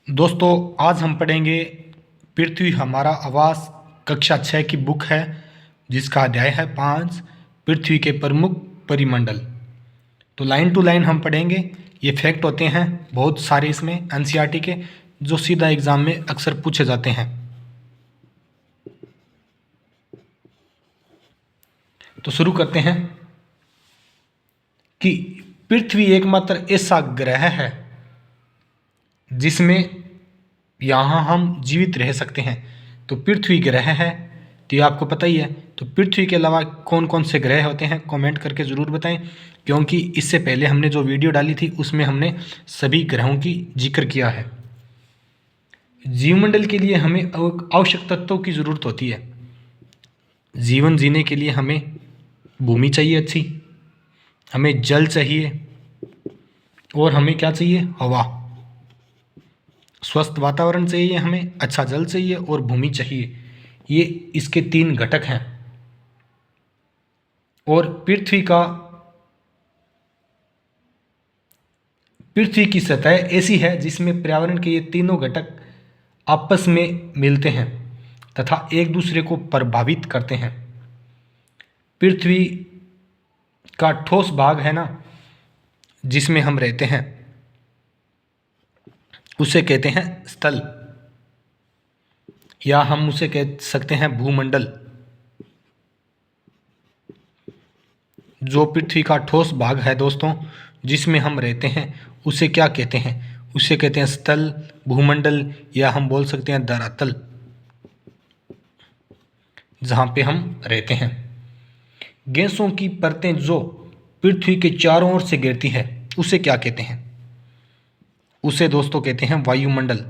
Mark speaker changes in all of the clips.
Speaker 1: दोस्तों, आज हम पढ़ेंगे पृथ्वी हमारा आवास। कक्षा 6 की बुक है जिसका अध्याय है 5, पृथ्वी के प्रमुख परिमंडल। तो लाइन टू लाइन हम पढ़ेंगे। ये फैक्ट होते हैं बहुत सारे इसमें एनसीईआरटी के, जो सीधा एग्जाम में अक्सर पूछे जाते हैं। तो शुरू करते हैं कि पृथ्वी एकमात्र ऐसा ग्रह है जिसमें यहाँ हम जीवित रह सकते हैं। तो पृथ्वी ग्रह है, तो ये आपको पता ही है। तो पृथ्वी के अलावा कौन कौन से ग्रह होते हैं कमेंट करके ज़रूर बताएं, क्योंकि इससे पहले हमने जो वीडियो डाली थी उसमें हमने सभी ग्रहों की जिक्र किया है। जीवमंडल के लिए हमें आवश्यक तत्वों की ज़रूरत होती है। जीवन जीने के लिए हमें भूमि चाहिए अच्छी, हमें जल चाहिए, और हमें क्या चाहिए? हवा। स्वस्थ वातावरण चाहिए, हमें अच्छा जल चाहिए और भूमि चाहिए। ये इसके 3 घटक हैं। और पृथ्वी की सतह ऐसी है जिसमें पर्यावरण के ये तीनों घटक आपस में मिलते हैं तथा एक दूसरे को प्रभावित करते हैं। पृथ्वी का ठोस भाग है ना, जिसमें हम रहते हैं, उसे कहते हैं स्थल, या हम उसे कह सकते हैं भूमंडल। जो पृथ्वी का ठोस भाग है दोस्तों, जिसमें हम रहते हैं, उसे क्या कहते हैं? उसे कहते हैं स्थल, भूमंडल, या हम बोल सकते हैं धरातल, जहाँ पे हम रहते हैं। गैसों की परतें जो पृथ्वी के चारों ओर से गिरती है, उसे क्या कहते हैं? उसे दोस्तों कहते हैं वायुमंडल।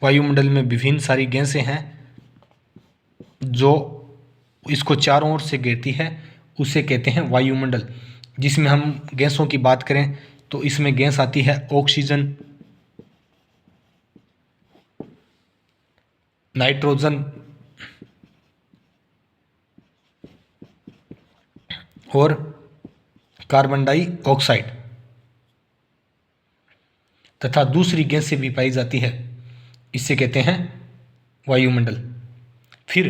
Speaker 1: वायुमंडल में विभिन्न सारी गैसें हैं जो इसको चारों ओर से घेरती है, उसे कहते हैं वायुमंडल। जिसमें हम गैसों की बात करें तो इसमें गैस आती है ऑक्सीजन, नाइट्रोजन और कार्बन डाइऑक्साइड, तथा दूसरी गैसें भी पाई जाती है, इसे कहते हैं वायुमंडल। फिर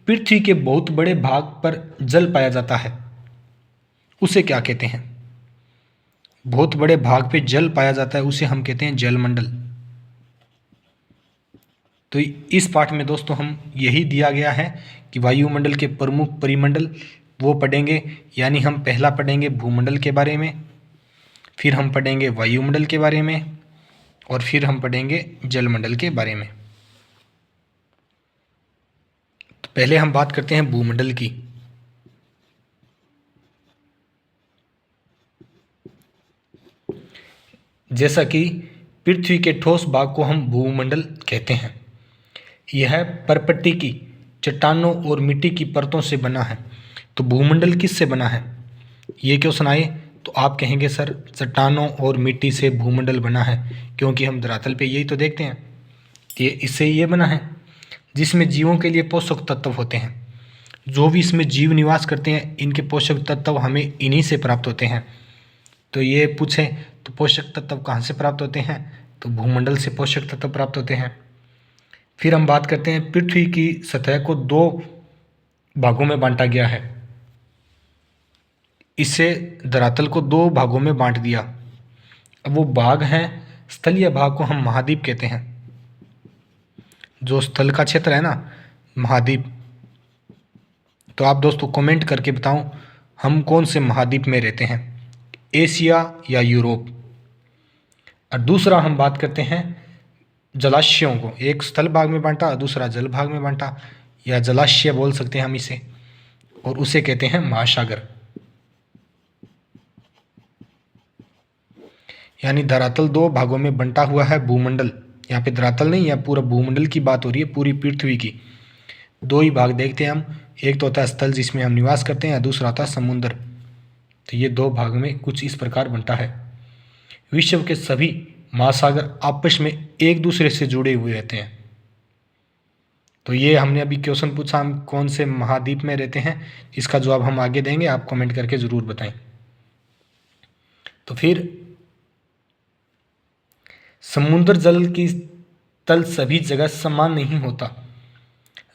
Speaker 1: पृथ्वी के बहुत बड़े भाग पर जल पाया जाता है, उसे क्या कहते हैं? बहुत बड़े भाग पे जल पाया जाता है, उसे हम कहते हैं जलमंडल। तो इस पाठ में दोस्तों हम यही दिया गया है कि वायुमंडल के प्रमुख परिमंडल वो पढ़ेंगे। यानी हम पहला पढ़ेंगे भूमंडल के बारे में, फिर हम पढ़ेंगे वायुमंडल के बारे में, और फिर हम पढ़ेंगे जलमंडल के बारे में। तो पहले हम बात करते हैं भूमंडल की। जैसा कि पृथ्वी के ठोस भाग को हम भूमंडल कहते हैं। यह परपट्टी की चट्टानों और मिट्टी की परतों से बना है। तो भूमंडल किससे बना है? ये क्वेश्चन आए तो आप कहेंगे सर चट्टानों और मिट्टी से भूमंडल बना है, क्योंकि हम धरातल पे यही तो देखते हैं। ये इससे ये बना है जिसमें जीवों के लिए पोषक तत्व होते हैं। जो भी इसमें जीव निवास करते हैं, इनके पोषक तत्व हमें इन्हीं से प्राप्त होते हैं। तो ये पूछें तो पोषक तत्व कहाँ से प्राप्त होते हैं? तो भूमंडल से पोषक तत्व प्राप्त होते हैं। फिर हम बात करते हैं पृथ्वी की सतह को 2 भागों में बांटा गया है। इससे धरातल को 2 भागों में बांट दिया। अब वो भाग हैं, स्थलीय भाग को हम महाद्वीप कहते हैं। जो स्थल का क्षेत्र है ना, महाद्वीप। तो आप दोस्तों कमेंट करके बताओ हम कौन से महाद्वीप में रहते हैं, एशिया या यूरोप। और दूसरा हम बात करते हैं जलाशयों को। एक स्थल भाग में बांटा, दूसरा जल भाग में बांटा, या जलाशय बोल सकते हैं हम इसे, और उसे कहते हैं महासागर। यानी धरातल 2 भागों में बंटा हुआ है भूमंडल। यहाँ पे धरातल नहीं, या पूरा भूमंडल की बात हो रही है, पूरी पृथ्वी की। 2 ही भाग देखते हैं हम। एक तो होता है स्थल जिसमें हम निवास करते हैं, दूसरा होता है समुद्र। तो ये 2 भाग में कुछ इस प्रकार बंटा है। विश्व के सभी महासागर आपस में एक दूसरे से जुड़े हुए रहते हैं। तो ये हमने अभी क्वेश्चन पूछा हम कौन से महाद्वीप में रहते हैं, इसका जवाब हम आगे देंगे, आप कमेंट करके ज़रूर बताएं। तो फिर समुद्र जल की तल सभी जगह समान नहीं होता।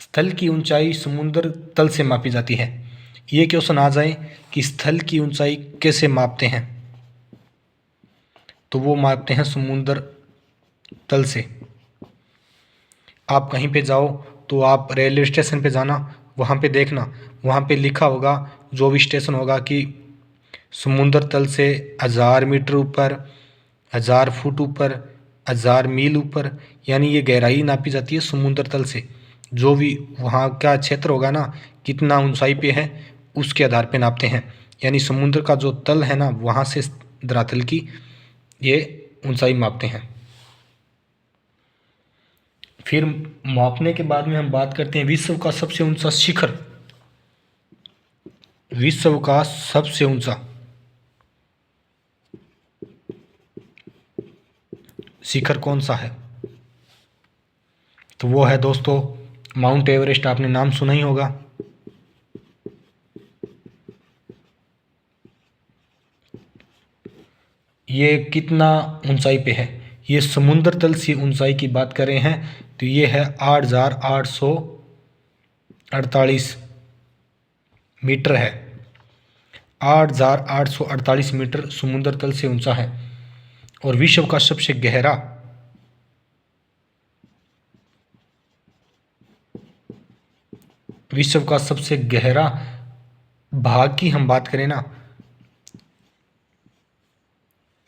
Speaker 1: स्थल की ऊंचाई समुद्र तल से मापी जाती है। ये क्वेश्चन आ जाए कि स्थल की ऊंचाई कैसे मापते हैं, तो वो मापते हैं समुद्र तल से। आप कहीं पे जाओ तो आप रेलवे स्टेशन पे जाना, वहाँ पे देखना, वहाँ पे लिखा होगा, जो भी स्टेशन होगा, कि समुद्र तल से 1000 मीटर ऊपर, 1000 फुट ऊपर, 1000 मील ऊपर, यानी ये गहराई नापी जाती है समुद्र तल से। जो भी वहाँ का क्षेत्र होगा ना, कितना ऊंचाई पे है, उसके आधार पे नापते हैं। यानी समुद्र का जो तल है ना, वहाँ से धरातल की ये ऊंचाई मापते हैं। फिर मापने के बाद में हम बात करते हैं विश्व का सबसे ऊंचा शिखर। विश्व का सबसे ऊंचा शिखर कौन सा है, तो वो है दोस्तों माउंट एवरेस्ट। आपने नाम सुना ही होगा। ये कितना ऊंचाई पे है, ये समुद्र तल से ऊंचाई की बात कर रहे हैं, तो ये है 8848 मीटर है। 8848 मीटर समुद्र तल से ऊंचा है। और विश्व का सबसे गहरा भाग की हम बात करें ना,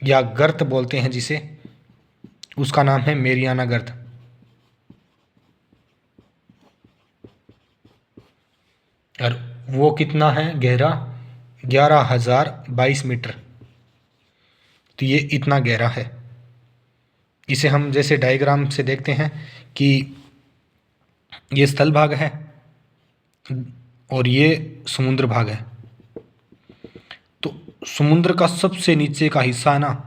Speaker 1: या गर्त बोलते हैं जिसे, उसका नाम है मेरियाना गर्त। और वो कितना है गहरा, 11,022 मीटर। तो ये इतना गहरा है। इसे हम जैसे डायग्राम से देखते हैं कि ये स्थल भाग है और ये समुद्र भाग है। तो समुद्र का सबसे नीचे का हिस्सा है ना,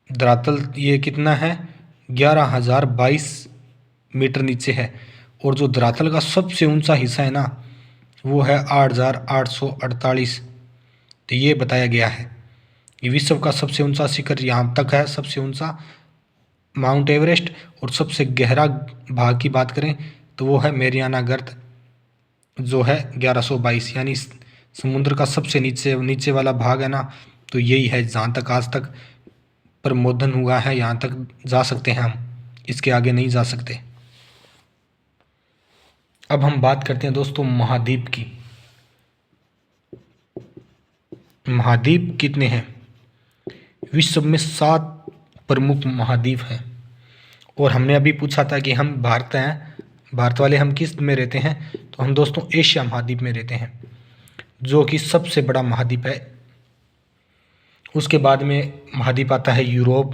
Speaker 1: धरातल, ये कितना है, 11,022 मीटर नीचे है। और जो धरातल का सबसे ऊंचा हिस्सा है ना, वो है 8,848। तो ये बताया गया है कि विश्व का सबसे ऊंचा शिखर यहाँ तक है, सबसे ऊंचा माउंट एवरेस्ट। और सबसे गहरा भाग की बात करें तो वो है मेरियाना गर्त, जो है 1122। यानी समुद्र का सबसे नीचे वाला भाग है ना, तो यही है जहाँ तक आज तक प्रमोदन हुआ है, यहाँ तक जा सकते हैं हम, इसके आगे नहीं जा सकते। अब हम बात करते हैं दोस्तों महाद्वीप की। महाद्वीप कितने हैं? विश्व में 7 प्रमुख महाद्वीप हैं। और हमने अभी पूछा था कि हम भारत हैं, भारत वाले हम किस में रहते हैं, तो हम दोस्तों एशिया महाद्वीप में रहते हैं, जो कि सबसे बड़ा महाद्वीप है। उसके बाद में महाद्वीप आता है यूरोप,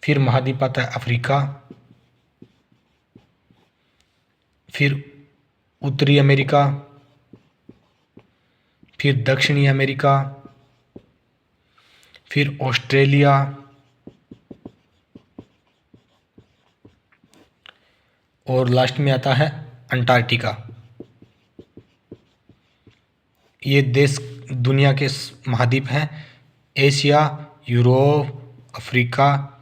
Speaker 1: फिर महाद्वीप आता है अफ्रीका, फिर उत्तरी अमेरिका, फिर दक्षिणी अमेरिका, फिर ऑस्ट्रेलिया, और लास्ट में आता है अंटार्कटिका। ये देश दुनिया के महाद्वीप हैं, एशिया, यूरोप, अफ्रीका,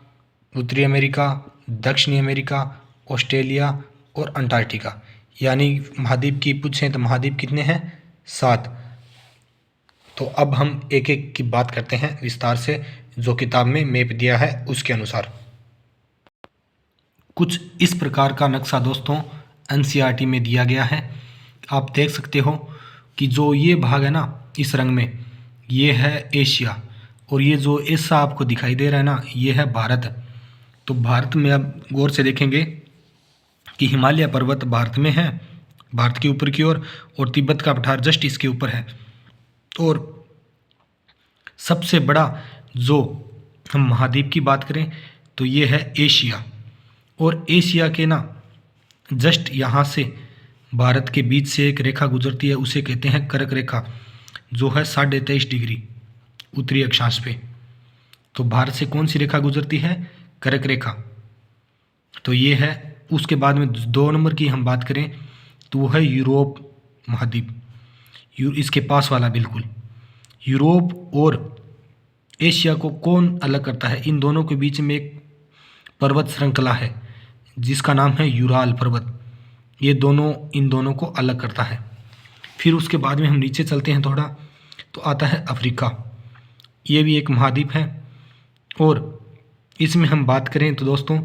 Speaker 1: उत्तरी अमेरिका, दक्षिणी अमेरिका, ऑस्ट्रेलिया और अंटार्कटिका। यानी महाद्वीप की पूछें तो महाद्वीप कितने हैं? 7। तो अब हम एक एक की बात करते हैं विस्तार से, जो किताब में मैप दिया है उसके अनुसार। कुछ इस प्रकार का नक्शा दोस्तों एनसीईआरटी में दिया गया है। आप देख सकते हो कि जो ये भाग है ना इस रंग में, ये है एशिया, और ये जो ऐसा आपको दिखाई दे रहा है ना, ये है भारत। तो भारत में आप गौर से देखेंगे कि हिमालय पर्वत भारत में है, भारत के ऊपर की ओर, और तिब्बत का पठार जस्ट इसके ऊपर है। और सबसे बड़ा जो हम महाद्वीप की बात करें तो ये है एशिया। और एशिया के ना जस्ट यहाँ से भारत के बीच से एक रेखा गुजरती है, उसे कहते हैं कर्क रेखा, जो है 23.5 डिग्री उत्तरी अक्षांश पे। तो भारत से कौन सी रेखा गुजरती है? कर्क रेखा। तो ये है। उसके बाद में 2 नंबर की हम बात करें तो वो है यूरोप महाद्वीप, इसके पास वाला बिल्कुल। यूरोप और एशिया को कौन अलग करता है? इन दोनों के बीच में एक पर्वत श्रृंखला है जिसका नाम है यूराल पर्वत। ये दोनों इन दोनों को अलग करता है। फिर उसके बाद में हम नीचे चलते हैं थोड़ा, तो आता है अफ्रीका। ये भी एक महाद्वीप है और इसमें हम बात करें तो दोस्तों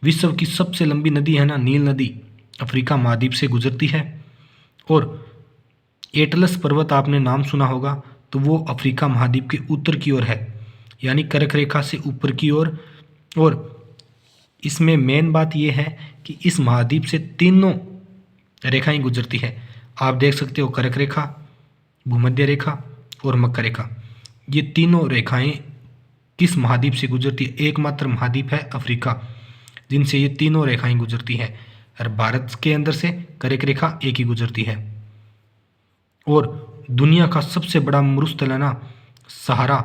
Speaker 1: विश्व की सबसे लंबी नदी है ना, नील नदी, अफ्रीका महाद्वीप से गुजरती है। और एटलस पर्वत आपने नाम सुना होगा, तो वो अफ्रीका महाद्वीप के उत्तर की ओर है, यानी कर्क रेखा से ऊपर की ओर। और इसमें मेन बात ये है कि इस महाद्वीप से तीनों रेखाएं गुजरती है। आप देख सकते हो कर्क रेखा, भूमध्य रेखा और मकर रेखा। ये तीनों रेखाएं किस महाद्वीप से गुजरती है? एकमात्र महाद्वीप है अफ्रीका जिनसे ये तीनों रेखाएं गुजरती है। और भारत के अंदर से कर्क रेखा एक ही गुजरती है। और दुनिया का सबसे बड़ा मरुस्थल है ना सहारा,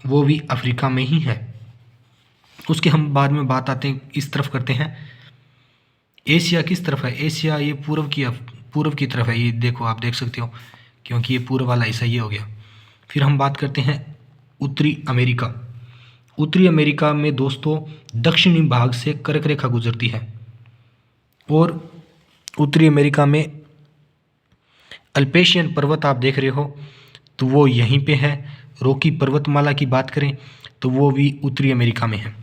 Speaker 1: वो भी अफ्रीका में ही है। उसके हम बाद में बात आते हैं, इस तरफ करते हैं। एशिया किस तरफ है? एशिया ये पूर्व की तरफ है। ये देखो, आप देख सकते हो, क्योंकि ये पूर्व वाला हिस्सा ये हो गया। फिर हम बात करते हैं उत्तरी अमेरिका। उत्तरी अमेरिका में दोस्तों दक्षिणी भाग से कर्क रेखा गुजरती है। और उत्तरी अमेरिका में अल्पेशियन पर्वत आप देख रहे हो, तो वो यहीं पे है। रॉकी पर्वतमाला की बात करें तो वो भी उत्तरी अमेरिका में है।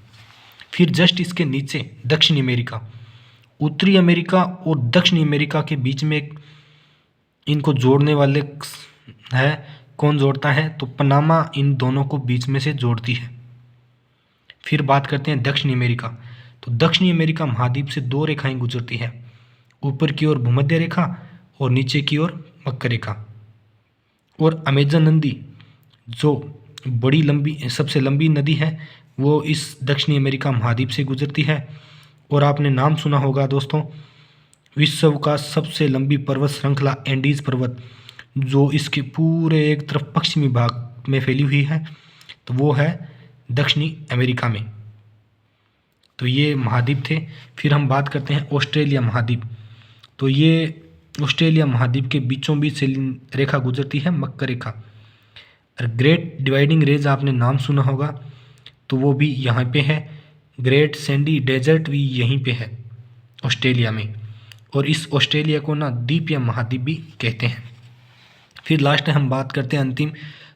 Speaker 1: फिर जस्ट इसके नीचे दक्षिणी अमेरिका। उत्तरी अमेरिका और दक्षिणी अमेरिका के बीच में एक इनको जोड़ने वाले है। कौन जोड़ता है? तो पनामा इन दोनों को बीच में से जोड़ती है। फिर बात करते हैं दक्षिणी अमेरिका। तो दक्षिणी अमेरिका महाद्वीप से दो रेखाएं गुजरती है, ऊपर की ओर भूमध्य रेखा और नीचे की ओर मकर रेखा। और अमेजन नदी जो सबसे लंबी नदी है, वो इस दक्षिणी अमेरिका महाद्वीप से गुजरती है। और आपने नाम सुना होगा दोस्तों, विश्व का सबसे लंबी पर्वत श्रृंखला एंडीज पर्वत, जो इसके पूरे एक तरफ पश्चिमी भाग में फैली हुई है, तो वो है दक्षिणी अमेरिका में। तो ये महाद्वीप थे। फिर हम बात करते हैं ऑस्ट्रेलिया महाद्वीप। तो ये ऑस्ट्रेलिया महाद्वीप के बीचों बीच से रेखा गुजरती है, मकर रेखा। और ग्रेट डिवाइडिंग रेंज आपने नाम सुना होगा, तो वो भी यहाँ पे है। ग्रेट सैंडी डेजर्ट भी यहीं पे है ऑस्ट्रेलिया में। और इस ऑस्ट्रेलिया को ना द्वीप या महाद्वीप भी कहते हैं। फिर लास्ट में हम बात करते हैं अंतिम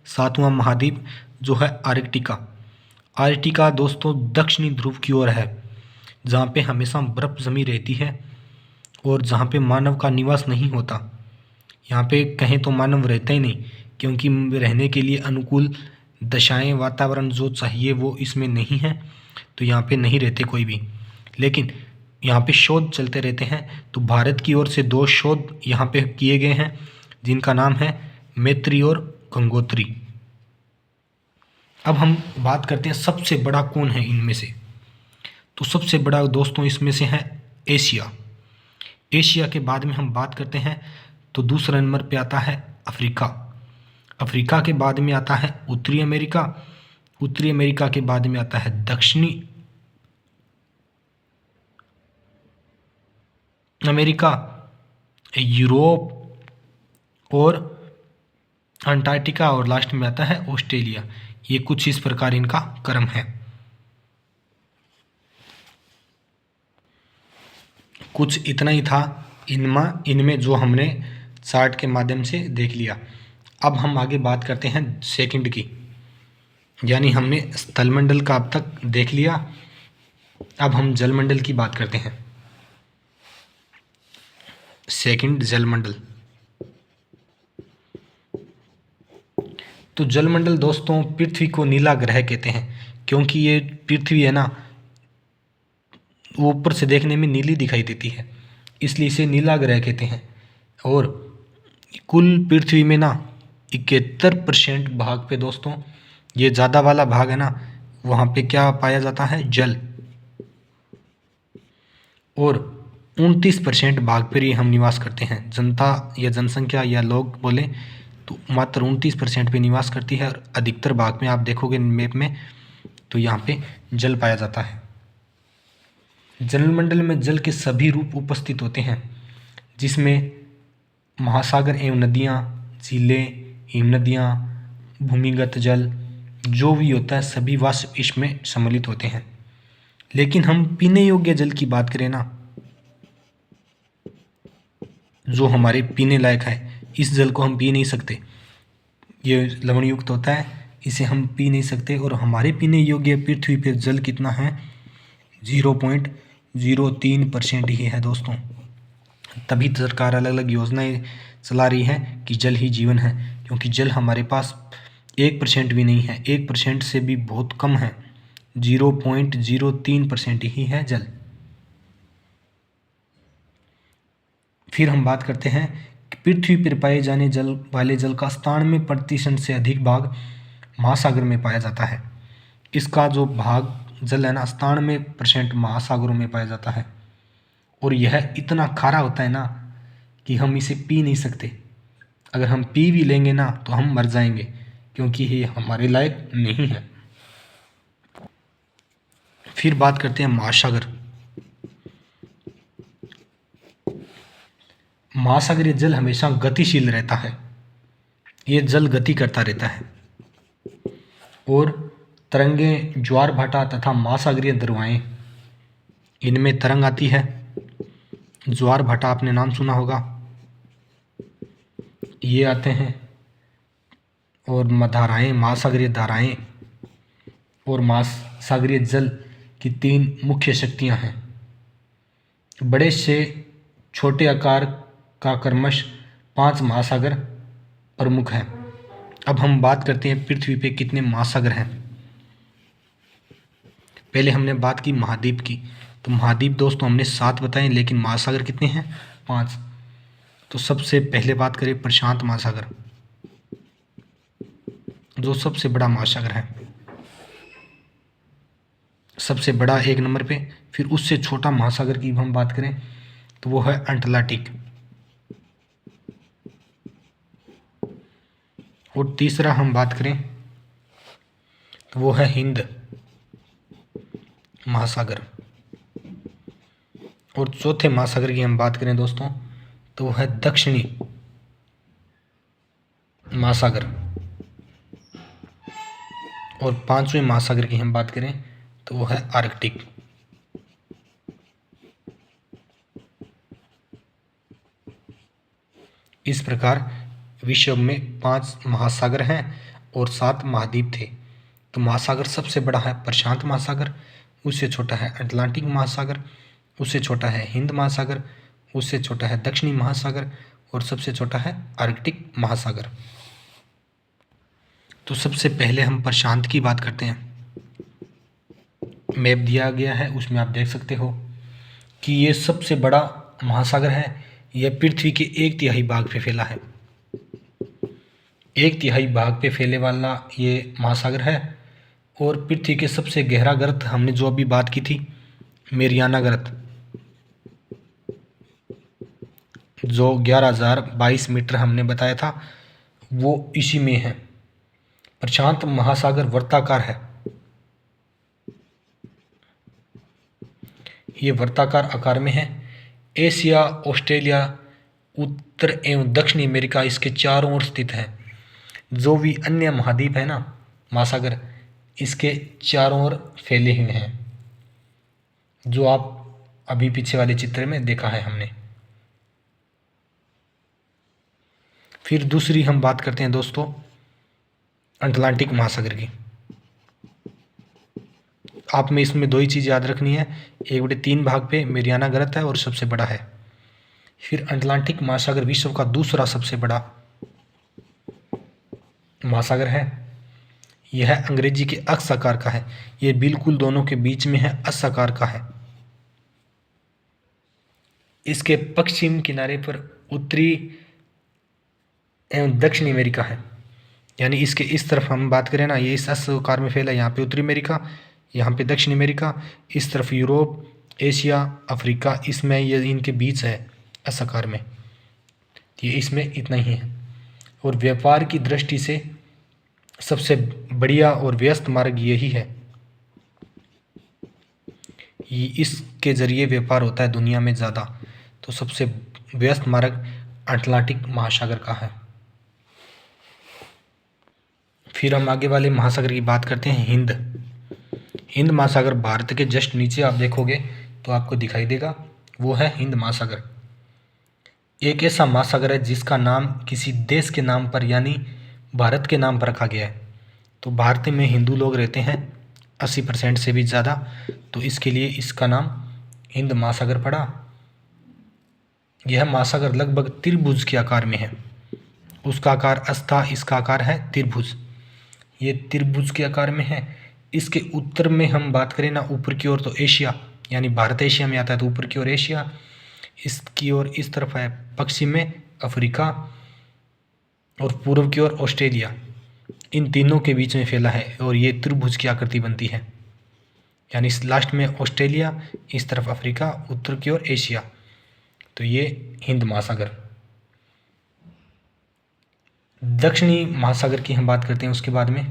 Speaker 1: 7वां महाद्वीप, जो है आर्कटिका। आर्कटिका दोस्तों दक्षिणी ध्रुव की ओर है, जहाँ पे हमेशा बर्फ़ जमी रहती है और जहाँ पे मानव का निवास नहीं होता। यहाँ पे कहें तो मानव रहता ही नहीं, क्योंकि रहने के लिए अनुकूल दशाएं, वातावरण जो चाहिए वो इसमें नहीं है, तो यहाँ पे नहीं रहते कोई भी। लेकिन यहाँ पे शोध चलते रहते हैं। तो भारत की ओर से 2 शोध यहाँ पे किए गए हैं, जिनका नाम है मैत्री और गंगोत्री। अब हम बात करते हैं सबसे बड़ा कौन है इनमें से। तो सबसे बड़ा दोस्तों इसमें से है एशिया। एशिया के बाद में हम बात करते हैं तो दूसरे नंबर पे आता है अफ्रीका। अफ्रीका के बाद में आता है उत्तरी अमेरिका। उत्तरी अमेरिका के बाद में आता है दक्षिणी अमेरिका, यूरोप और अंटार्कटिका, और लास्ट में आता है ऑस्ट्रेलिया। ये कुछ इस प्रकार इनका क्रम है। कुछ इतना ही था इनमें जो हमने चार्ट के माध्यम से देख लिया। अब हम आगे बात करते हैं सेकंड की, यानी हमने स्थलमंडल का अब तक देख लिया। अब हम जलमंडल की बात करते हैं। सेकंड जलमंडल। तो जलमंडल दोस्तों पृथ्वी को नीला ग्रह कहते हैं, क्योंकि ये पृथ्वी है ना वो ऊपर से देखने में नीली दिखाई देती है, इसलिए इसे नीला ग्रह कहते हैं। और कुल पृथ्वी में ना 71% भाग पे दोस्तों, ये ज़्यादा वाला भाग है ना, वहाँ पे क्या पाया जाता है? जल। और 29% भाग पर ही हम निवास करते हैं। जनता या जनसंख्या या लोग बोले तो मात्र 29% पे निवास करती है। और अधिकतर भाग में आप देखोगे मैप में तो यहाँ पे जल पाया जाता है। जलमंडल में जल के सभी रूप उपस्थित होते हैं, जिसमें महासागर एवं नदियाँ, झीलें, हिमनदियाँ, भूमिगत जल जो भी होता है सभी वाष्प इसमें सम्मिलित होते हैं। लेकिन हम पीने योग्य जल की बात करें ना, जो हमारे पीने लायक है, इस जल को हम पी नहीं सकते, ये लवण युक्त होता है, इसे हम पी नहीं सकते। और हमारे पीने योग्य पृथ्वी पर जल कितना है, 0.03% ही है दोस्तों। तभी सरकार अलग अलग योजनाएं चला रही है कि जल ही जीवन है, क्योंकि जल हमारे पास 1% भी नहीं है, 1% से भी बहुत कम है, 0.03% ही है जल। फिर हम बात करते हैं कि पृथ्वी पर पाए जाने वाले जल का 97% से अधिक भाग महासागर में पाया जाता है। इसका जो भाग जल है ना, 97% महासागरों में पाया जाता है। और यह इतना खारा होता है ना कि हम इसे पी नहीं सकते। अगर हम पी भी लेंगे ना तो हम मर जाएंगे, क्योंकि ये हमारे लायक नहीं है। फिर बात करते हैं महासागर। महासागरीय जल हमेशा गतिशील रहता है, ये जल गति करता रहता है। और तरंगें, ज्वार भाटा तथा महासागरीय दरवाएं, इनमें तरंग आती है। ज्वार भाटा आपने नाम सुना होगा, ये आते हैं। और धाराएं, महासागरीय धाराएं और महासागरीय जल की 3 मुख्य शक्तियां हैं। बड़े से छोटे आकार का क्रमश 5 महासागर प्रमुख हैं। अब हम बात करते हैं पृथ्वी पे कितने महासागर हैं। पहले हमने बात की महाद्वीप की, तो महाद्वीप दोस्तों हमने 7 बताए, लेकिन महासागर कितने हैं, 5। तो सबसे पहले बात करें प्रशांत महासागर, जो सबसे बड़ा महासागर है, सबसे बड़ा 1 नंबर पे। फिर उससे छोटा महासागर की हम बात करें तो वो है अटलांटिक। और तीसरा हम बात करें तो वो है हिंद महासागर। और चौथे महासागर की हम बात करें दोस्तों तो वो है दक्षिणी महासागर। और 5वें महासागर की हम बात करें तो वो है आर्कटिक। इस प्रकार विश्व में 5 महासागर हैं और 7 महाद्वीप थे। तो महासागर सबसे बड़ा है प्रशांत महासागर, उससे छोटा है अटलांटिक महासागर, उससे छोटा है हिंद महासागर, उससे छोटा है दक्षिणी महासागर और सबसे छोटा है आर्कटिक महासागर। तो सबसे पहले हम प्रशांत की बात करते हैं। मैप दिया गया है, उसमें आप देख सकते हो कि ये सबसे बड़ा महासागर है। यह पृथ्वी के 1/3 भाग पे फैला है, 1/3 भाग पे फैले वाला ये महासागर है। और पृथ्वी के सबसे गहरा गर्त, हमने जो अभी बात की थी मेरियाना गर्त, जो 11,022 मीटर हमने बताया था, वो इसी में है। प्रशांत महासागर वर्ताकार है, ये वर्ताकार आकार में है। एशिया, ऑस्ट्रेलिया, उत्तर एवं दक्षिणी अमेरिका इसके चारों ओर स्थित है। जो भी अन्य महाद्वीप है ना, महासागर, इसके चारों ओर फैले हुए हैं, जो आप अभी पीछे वाले चित्र में देखा है हमने। फिर दूसरी हम बात करते हैं दोस्तों अटलांटिक महासागर की। आप में इसमें 2 ही चीज़ याद रखनी है, 1/3 भाग पे मेरियाना गर्त है और सबसे बड़ा है। फिर अटलांटिक महासागर विश्व का दूसरा सबसे बड़ा महासागर है। यह अंग्रेजी के अक्ष आकार का है, यह बिल्कुल दोनों के बीच में है, अक्ष आकार का है। इसके पश्चिम किनारे पर उत्तरी एवं दक्षिणी अमेरिका है। यानी इसके इस तरफ हम बात करें ना, ये इस अक्ष आकार में फैला है, यहाँ पे उत्तरी अमेरिका, यहाँ पे दक्षिणी अमेरिका, इस तरफ यूरोप, एशिया, अफ्रीका, इसमें ये इनके बीच है अक्ष आकार में, ये इसमें इतना ही है। और व्यापार की दृष्टि से सबसे बढ़िया और व्यस्त मार्ग यही है, इसके जरिए व्यापार होता है दुनिया में ज़्यादा। तो सबसे व्यस्त मार्ग अटलांटिक महासागर का है। फिर हम आगे वाले महासागर की बात करते हैं, हिंद। हिंद महासागर भारत के जस्ट नीचे आप देखोगे तो आपको दिखाई देगा, वो है हिंद महासागर। एक ऐसा महासागर है जिसका नाम किसी देश के नाम पर यानी भारत के नाम पर रखा गया है। तो भारत में हिंदू लोग रहते हैं 80% से भी ज़्यादा, तो इसके लिए इसका नाम हिंद महासागर पड़ा। यह महासागर लगभग त्रिभुज के आकार में है। उसका आकार अस्था, इसका आकार है त्रिभुज। ये त्रिभुज के आकार में है। इसके उत्तर में हम बात करें ना, ऊपर की ओर तो एशिया, यानी भारत एशिया में आता है, तो ऊपर की ओर एशिया, इसकी ओर इस तरफ है पश्चिम में अफ्रीका, और पूर्व की ओर ऑस्ट्रेलिया। इन तीनों के बीच में फैला है और ये त्रिभुज की आकृति बनती है, यानी इस लास्ट में ऑस्ट्रेलिया, इस तरफ अफ्रीका, उत्तर की ओर एशिया। तो ये हिंद महासागर। दक्षिणी महासागर की हम बात करते हैं उसके बाद में।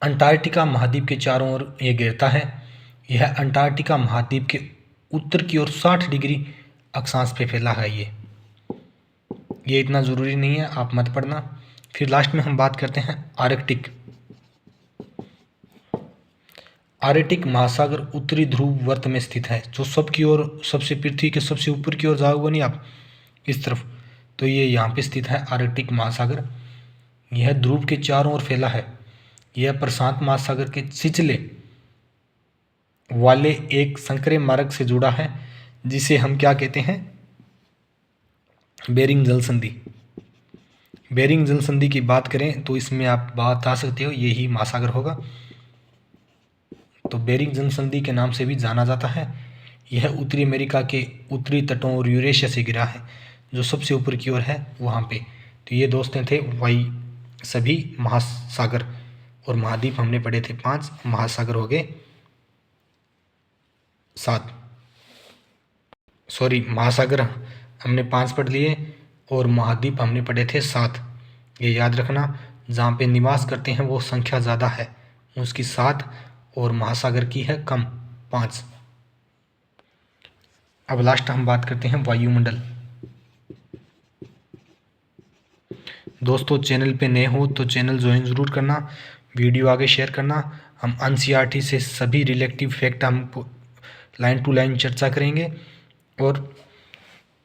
Speaker 1: अंटार्कटिका महाद्वीप के चारों ओर ये घेरता है। यह अंटार्कटिका महाद्वीप के उत्तर की ओर 60 डिग्री अक्षांश पे फैला है। ये इतना ज़रूरी नहीं है, आप मत पढ़ना। फिर लास्ट में हम बात करते हैं आर्कटिक। आर्कटिक महासागर उत्तरी ध्रुव वर्त में स्थित है, जो सबकी ओर सबसे पृथ्वी के सबसे ऊपर की ओर जाओगे नहीं आप इस तरफ, तो ये यहाँ पे स्थित है आर्कटिक महासागर। यह ध्रुव के चारों ओर फैला है। यह प्रशांत महासागर के छिछले वाले एक संकरे मार्ग से जुड़ा है, जिसे हम क्या कहते हैं, बेरिंग जल संधि। बेरिंग जल संधि की बात करें तो इसमें आप बात आ सकते हो, यही महासागर होगा। तो बेरिंग जल संधि के नाम से भी जाना जाता है। यह उत्तरी अमेरिका के उत्तरी तटों और यूरेशिया से घिरा है, जो सबसे ऊपर की ओर है वहाँ पे। तो ये दोस्तों थे वही सभी महासागर और महाद्वीप हमने पढ़े थे 5, महासागर हो गए 7, सॉरी महासागर हमने 5 पढ़ लिए और महाद्वीप हमने पढ़े थे 7। ये याद रखना, जहाँ पे निवास करते हैं वो संख्या ज़्यादा है उसकी 7, और महासागर की है कम 5। अब लास्ट हम बात करते हैं वायुमंडल। दोस्तों चैनल पे नए हो तो चैनल ज्वाइन ज़रूर करना, वीडियो आगे शेयर करना। हम एनसीईआरटी से सभी रिलेटिव फैक्ट हम लाइन टू लाइन चर्चा करेंगे, और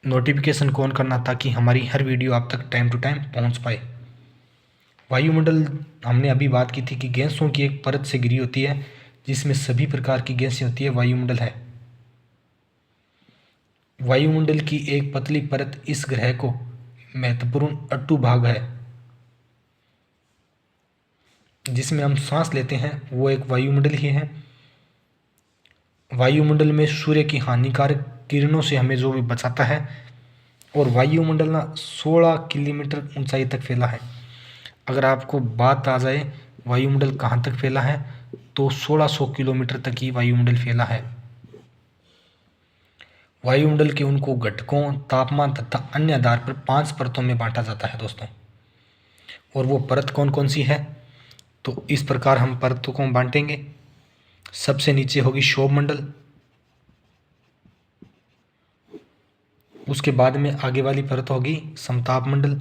Speaker 1: नोटिफिकेशन ऑन करना ताकि हमारी हर वीडियो आप तक टाइम टू टाइम पहुंच पाए। वायुमंडल हमने अभी बात की थी कि गैसों की एक परत से घिरी होती है, जिसमें सभी प्रकार की गैसें होती है, वायुमंडल है। वायुमंडल की एक पतली परत इस ग्रह को महत्वपूर्ण अट्टू भाग है, जिसमें हम सांस लेते हैं, वो एक वायुमंडल ही है। वायुमंडल में सूर्य की हानिकारक किरणों से हमें जो भी बचाता है, और वायुमंडल ना 16 किलोमीटर ऊंचाई तक फैला है। अगर आपको बात आ जाए वायुमंडल कहाँ तक फैला है, तो 1600 किलोमीटर तक ही वायुमंडल फैला है। वायुमंडल के उनको घटकों, तापमान तथा अन्य आधार पर 5 परतों में बांटा जाता है दोस्तों। और वो परत कौन कौन सी है, तो इस प्रकार हम परतों को बांटेंगे। सबसे नीचे होगी क्षोभ मंडल, उसके बाद में आगे वाली परत होगी समताप मंडल,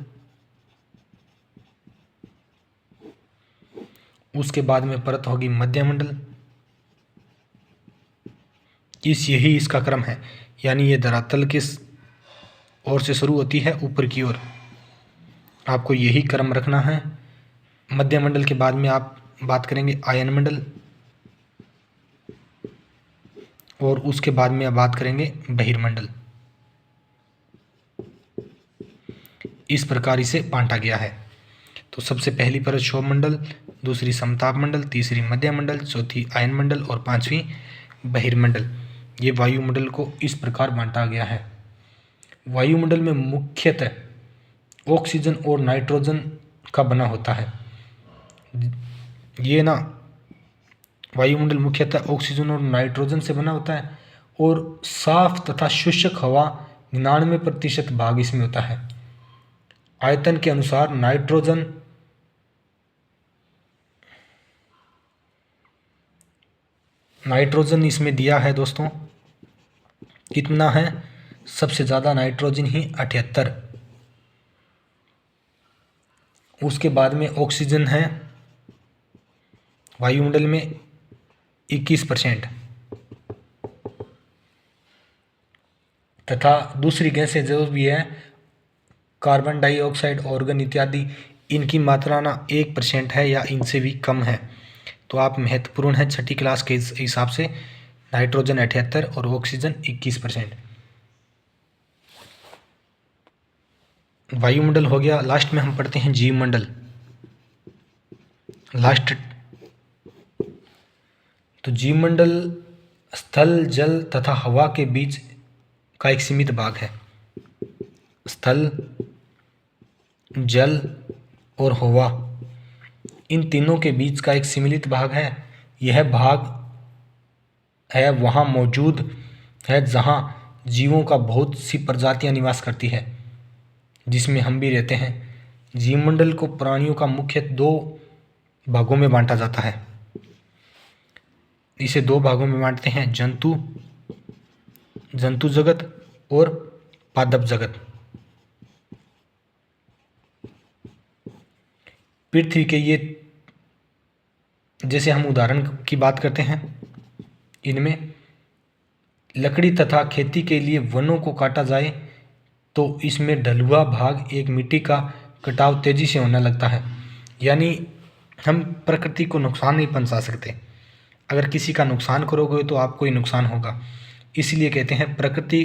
Speaker 1: उसके बाद में परत होगी मध्य मंडल। यही इसका क्रम है, यानी ये धरातल के ओर से शुरू होती है ऊपर की ओर, आपको यही क्रम रखना है। मध्य मंडल के बाद में आप बात करेंगे आयन मंडल, और उसके बाद में आप बात करेंगे बहिर्मंडल। इस प्रकार इसे बांटा गया है। तो सबसे पहली परत क्षोभ मंडल, दूसरी समताप मंडल, तीसरी मध्य मंडल, चौथी आयन मंडल और पांचवी बहिर्मंडल। ये वायुमंडल को इस प्रकार बांटा गया है। वायुमंडल में मुख्यतः ऑक्सीजन और नाइट्रोजन का बना होता है। ये ना वायुमंडल मुख्यतः ऑक्सीजन और नाइट्रोजन से बना होता है, और साफ तथा शुष्क हवा 99% भाग इसमें होता है। आयतन के अनुसार नाइट्रोजन इसमें दिया है दोस्तों, कितना है सबसे ज़्यादा नाइट्रोजन ही 78। उसके बाद में ऑक्सीजन है वायुमंडल में 21%, तथा दूसरी गैसें जो भी है कार्बन डाइऑक्साइड, ऑर्गन इत्यादि, इनकी मात्रा ना 1% है या इनसे भी कम है। तो आप महत्वपूर्ण है छठी क्लास के हिसाब से नाइट्रोजन 78 और ऑक्सीजन 21%। वायुमंडल हो गया। लास्ट में हम पढ़ते हैं जीवमंडल। लास्ट तो जीवमंडल स्थल, जल तथा हवा के बीच का एक सीमित भाग है। स्थल, जल और हवा, इन तीनों के बीच का एक सीमित भाग है। यह भाग है वहाँ मौजूद है जहाँ जीवों का बहुत सी प्रजातियाँ निवास करती है, जिसमें हम भी रहते हैं। जीवमंडल को प्राणियों का मुख्य 2 भागों में बांटा जाता है। इसे 2 भागों में बांटते हैं, जंतु जगत और पादप जगत। पृथ्वी के ये, जैसे हम उदाहरण की बात करते हैं, इनमें लकड़ी तथा खेती के लिए वनों को काटा जाए तो इसमें ढलुआ भाग, एक मिट्टी का कटाव तेजी से होने लगता है। यानी हम प्रकृति को नुकसान नहीं पहुंचा सकते। अगर किसी का नुकसान करोगे तो आपको ही नुकसान होगा। इसलिए कहते हैं प्रकृति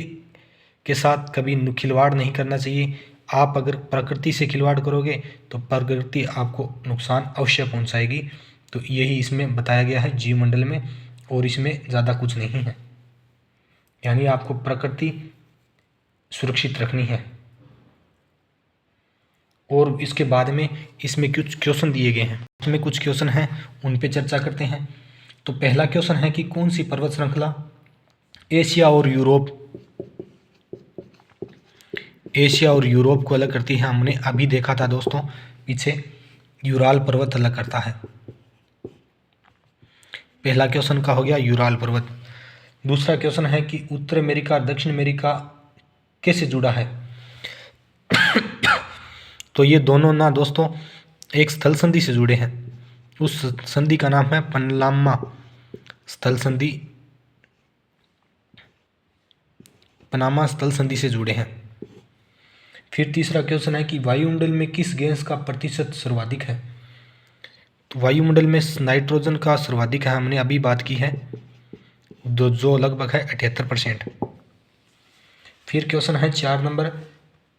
Speaker 1: के साथ कभी खिलवाड़ नहीं करना चाहिए। आप अगर प्रकृति से खिलवाड़ करोगे तो प्रकृति आपको नुकसान अवश्य पहुंचाएगी। तो यही इसमें बताया गया है जीवमंडल में, और इसमें ज़्यादा कुछ नहीं है। यानी आपको प्रकृति सुरक्षित रखनी है। और इसके बाद में इसमें कुछ क्वेश्चन दिए गए हैं, इसमें कुछ क्वेश्चन हैं, उन पे चर्चा करते हैं। तो पहला क्वेश्चन है कि कौन सी पर्वत श्रृंखला एशिया और यूरोप को अलग करती है? हमने अभी देखा था दोस्तों पीछे, यूराल पर्वत अलग करता है। पहला क्वेश्चन का हो गया यूराल पर्वत। दूसरा क्वेश्चन है कि उत्तर अमेरिका और दक्षिण अमेरिका कैसे जुड़ा है? तो ये दोनों ना दोस्तों एक स्थल संधि से जुड़े हैं। उस संधि का नाम है पनामा स्थल संधि। पनामा स्थल संधि से जुड़े हैं। फिर तीसरा क्वेश्चन है कि वायुमंडल में किस गैस का प्रतिशत सर्वाधिक है? तो वायुमंडल में नाइट्रोजन का सर्वाधिक है, हमने अभी बात की है, जो लगभग है 78%। फिर क्वेश्चन है 4 नंबर,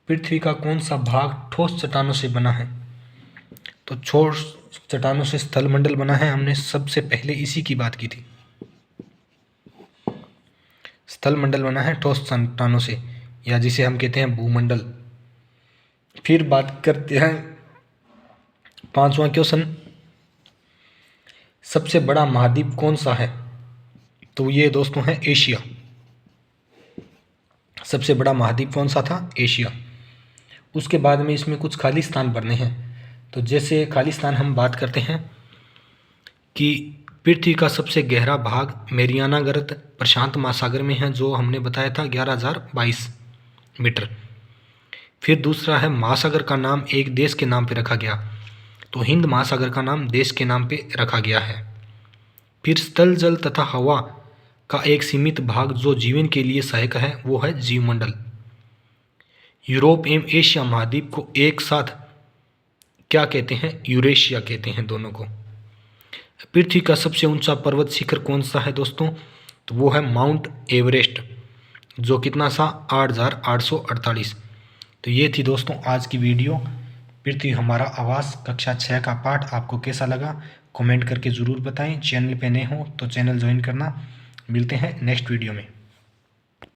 Speaker 1: पृथ्वी का कौन सा भाग ठोस चट्टानों से बना है? तो ठोस चट्टानों से स्थलमंडल बना है। हमने सबसे पहले इसी की बात की थी। स्थलमंडल बना है ठोस चट्टानों से, या जिसे हम कहते हैं भूमंडल। फिर बात करते हैं 5वां क्वेश्चन, सबसे बड़ा महाद्वीप कौन सा है? तो ये दोस्तों है एशिया। सबसे बड़ा महाद्वीप कौन सा था? एशिया। उसके बाद में इसमें कुछ खाली स्थान भरने हैं। तो जैसे खाली स्थान हम बात करते हैं कि पृथ्वी का सबसे गहरा भाग मैरियाना गर्त प्रशांत महासागर में है, जो हमने बताया था 11,022 मीटर। फिर दूसरा है महासागर का नाम एक देश के नाम पे रखा गया, तो हिंद महासागर का नाम देश के नाम पे रखा गया है। फिर स्थल, जल तथा हवा का एक सीमित भाग जो जीवन के लिए सहायक है, वो है जीवमंडल। यूरोप एवं एशिया महाद्वीप को एक साथ क्या कहते हैं? यूरेशिया कहते हैं दोनों को। पृथ्वी का सबसे ऊंचा पर्वत शिखर कौन सा है दोस्तों? तो वो है माउंट एवरेस्ट, जो कितना सा 8,848। तो ये थी दोस्तों आज की वीडियो, पृथ्वी हमारा आवास कक्षा 6 का पाठ। आपको कैसा लगा कमेंट करके ज़रूर बताएं। चैनल पे नए हो तो चैनल ज्वाइन करना। मिलते हैं नेक्स्ट वीडियो में।